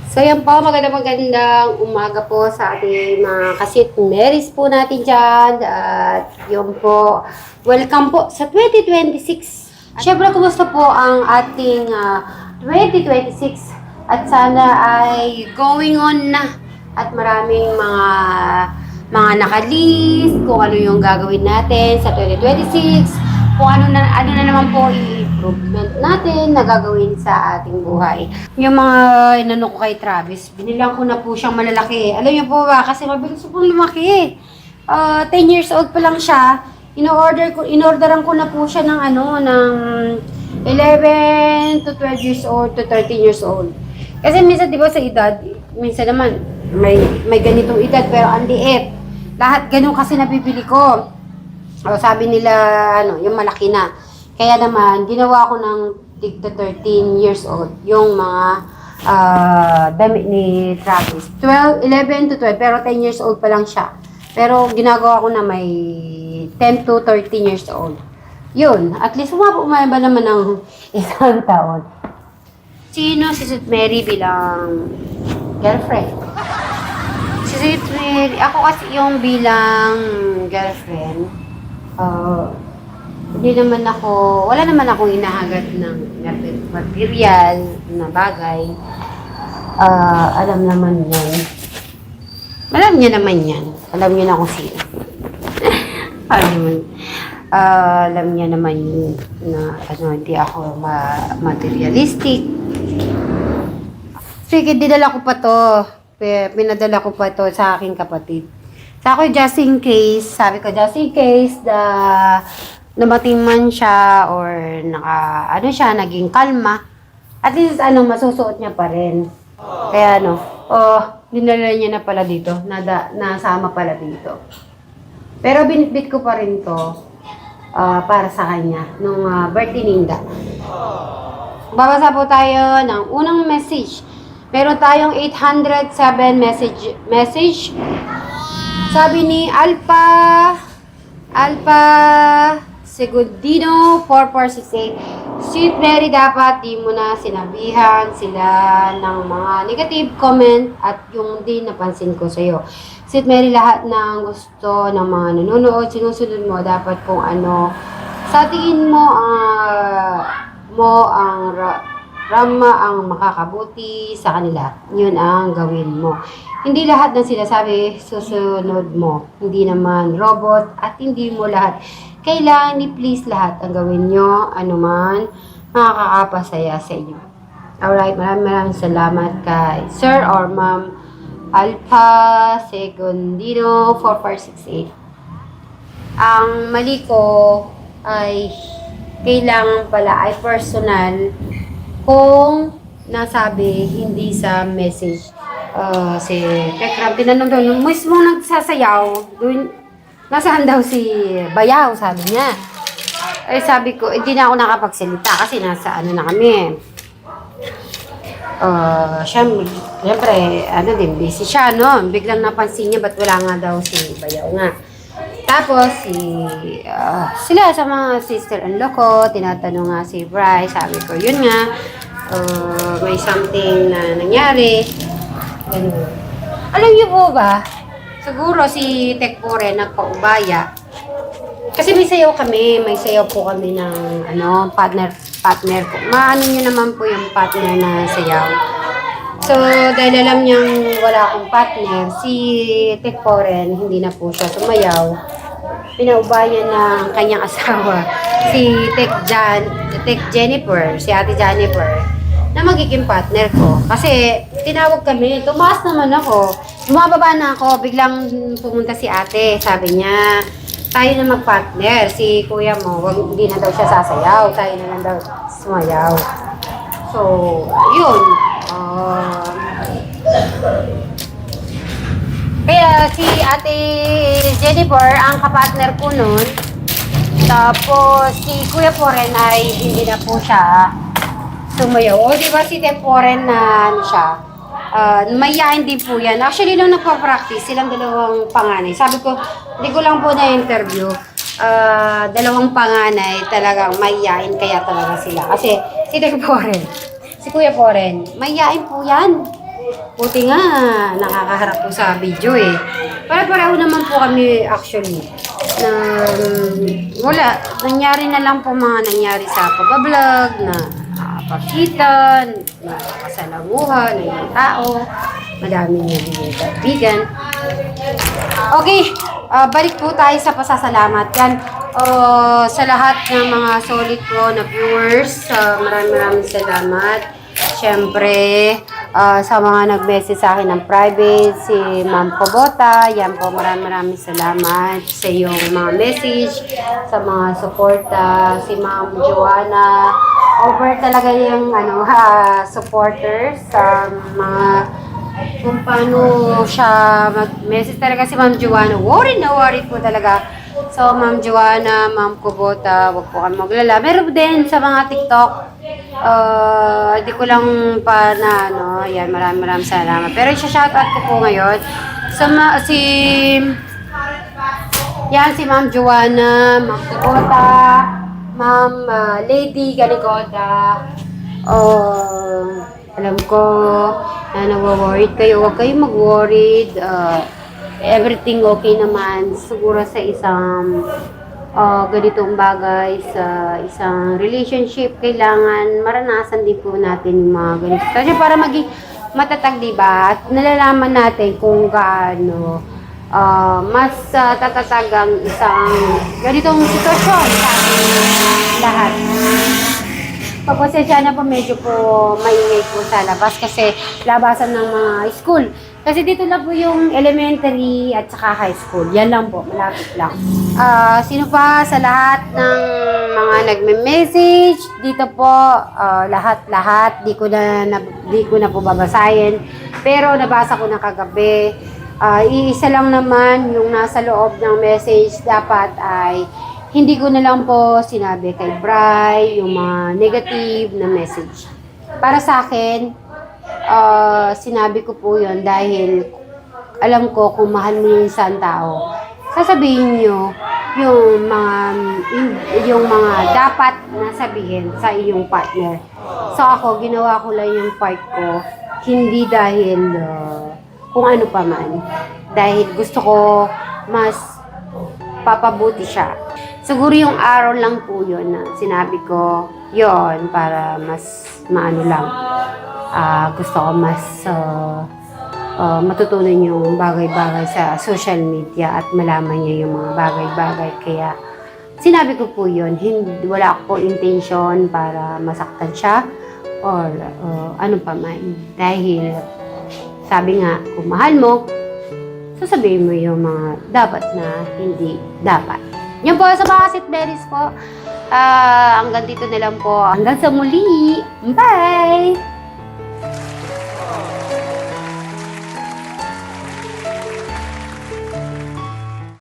So yan po, magandang umaga po sa ating mga kasit Marys po natin dyan. At yun po, welcome po sa 2026. Siyempre, kumusta po ang ating 2026? At sana ay going on na. At maraming mga nakalist, kung ano yung gagawin natin sa 2026, kung ano na naman po i-improvement natin na gagawin sa ating buhay. Yung mga inano ko kay Travis, binilang ko na po siyang malalaki. Alam niyo po ba, kasi mabilis pong lumaki. 10 years old pa lang siya. Inorderan ko na po siya ng ng 11 to 12 years old to 13 years old. Kasi minsan, di ba sa edad, minsan naman, may ganitong edad pero ang liit. Lahat ganun kasi nabibili ko. O, sabi nila, yung malaki na. Kaya naman, ginawa ko ng tigta 13 years old, yung mga damit ni Travis. 11 to 12, pero 10 years old pa lang siya. Pero ginagawa ko na may 10 to 13 years old. Yun, at least umaba naman ng isang taon. Sino si Sweet Mary bilang girlfriend? Si Sweet Mary, ako kasi yung bilang girlfriend, wala naman akong inahagat ng material na bagay. Alam naman yan. Alam niya naman yan. Alam niya na kung sino. Alam niya naman na hindi ako materialistic. Sige, dinala ko pa to. Pinadala ko pa to sa aking kapatid. Sa ako, just in case, sabi ko, just in case namating man siya or naging kalma, at least masusuot niya pa rin. Kaya dinala niya na pala dito, nasama pala dito. Pero binitbit ko pa rin to para sa kanya, nung birthday ni Inda. Babasa po tayo ng unang message. Meron tayong 807 message. Sabi ni Alpha Segundino 4468, Sweet Mary, dapat di mo na sinabihan sila ng mga negative comment at yung din napansin ko sa'yo. Sweet Mary, lahat ng gusto ng mga nanonood, sinusunod mo dapat kung ano sa tingin mo ang rama ang makakabuti sa kanila. Yun ang gawin mo. Hindi lahat ng sinasabi susunod mo. Hindi naman robot at hindi mo lahat. Kailangan i-please lahat ang gawin nyo, anuman makakapasaya sa inyo. Alright, maraming salamat kay Sir or Ma'am Alpha Segundino 4468. Ang mali ko ay kailangan pala ay personal kung nasabi hindi sa message. Si Tekram, tinanong daw, yung mismo nagsasayaw, doon, nasaan daw si Bayaw, sabi niya. Eh sabi ko, hindi na ako nakapagsalita kasi nasa na kami. Siyempre, busy siya, no? Biglang napansin niya, ba't wala nga daw si Bayaw nga. Tapos, sila sa mga sister-in-law ko, tinatanong nga si Bryce, sabi ko, yun nga, may something na nangyari. Ganun. Alam niyo po ba, siguro si Tekpore nagpaubaya. Kasi may sayaw po kami ng partner ko. Maano niyo naman po yung partner na sayaw. So, dahil alam niyang wala akong partner, si Tekpore hindi na po siya sumayaw. Pinaubayan ng kanyang asawa, si Jennifer, si Ate Jennifer, na magiging partner ko. Kasi tinawag kami, tumaas naman ako. Bumababa na ako, biglang pumunta si ate. Sabi niya, tayo na mag-partner. Si kuya mo, hindi na daw siya sasayaw. Tayo na lang daw sumayaw. So, yun. Kaya si ate Jennifer, ang kapartner ko nun. Tapos si kuya po rin ay hindi na po siya sumayaw. O, di ba si Temporen na mayayain din po yan. Actually, nung nagpa-practice, silang dalawang panganay. Sabi ko, hindi ko lang po na-interview. Dalawang panganay talagang mayayain kaya talaga sila. Kasi si Temporen, si Kuya Poren, mayayain po yan. Buti nga, nakakaharap po sa video eh. Para-pareho naman po kami actually. Na wala, nangyari na lang po mga nangyari sa pagbablog, na pagitan, na kasalamuhan, ng ibang tao, madami naging kaibigan. Okay, balik po tayo sa pasasalamat. Yan, sa lahat ng mga solid ko na viewers, maraming salamat. Siyempre, sa mga nag-message sa akin ng private, si Ma'am Kobota, yan po, maraming salamat sa iyong mga message, sa mga suporta, si Ma'am Joanna, over talaga yung supporters, sa mga kung paano siya mag-message talaga si Ma'am Joanna. Worried na worried po talaga. So, Ma'am Joanna, Ma'am Kubota, wag po kayo maglala. Meron din sa mga TikTok. Hindi ko lang pa na, yan, maraming salamat. Pero isa-shoutout ko po ngayon. Si Ma'am Joanna, Ma'am Kubota, Ma'am Lady Galigota. Alam ko na nawa-worried kayo. Huwag kayong mag-worried. Everything okay naman. Siguro sa isang ganitong bagay, sa isang relationship, kailangan maranasan din po natin yung mga ganito. Kasi para maging matatag, diba? At nalalaman natin kung gaano mas tatatag ang isang ganitong sitwasyon sa ating lahat. Pagpasensya na po, medyo po maingay po sa labas kasi labasan ng mga school. Kasi dito lang po yung elementary at saka high school. Yan lang po, malapit lang. Sino pa sa lahat ng mga nagme-message dito po, lahat-lahat, di ko na po babasahin. Pero nabasa ko na kagabi. Iisa lang naman yung nasa loob ng message, dapat ay hindi ko na lang po sinabi kay Bri yung mga negative na message. Para sa akin, sinabi ko po yun dahil alam ko kung mahal mo yung isang tao, sasabihin nyo yung mga dapat na sabihin sa iyong partner. So ako, ginawa ko lang yung part ko, hindi dahil kung ano pa man. Dahil gusto ko mas papabuti siya. Siguro yung araw lang po yun na sinabi ko yon para mas maano lang. Gusto ko mas matutunan yung bagay-bagay sa social media at malaman niya yung mga bagay-bagay. Kaya sinabi ko po yun. Wala ko intention para masaktan siya or ano pa man. Dahil sabi nga, kung mahal mo, sasabihin mo yung mga dapat na hindi dapat. Yan po sa mga sitberries po. Hanggang dito na lang po. Hanggang sa muli. Bye!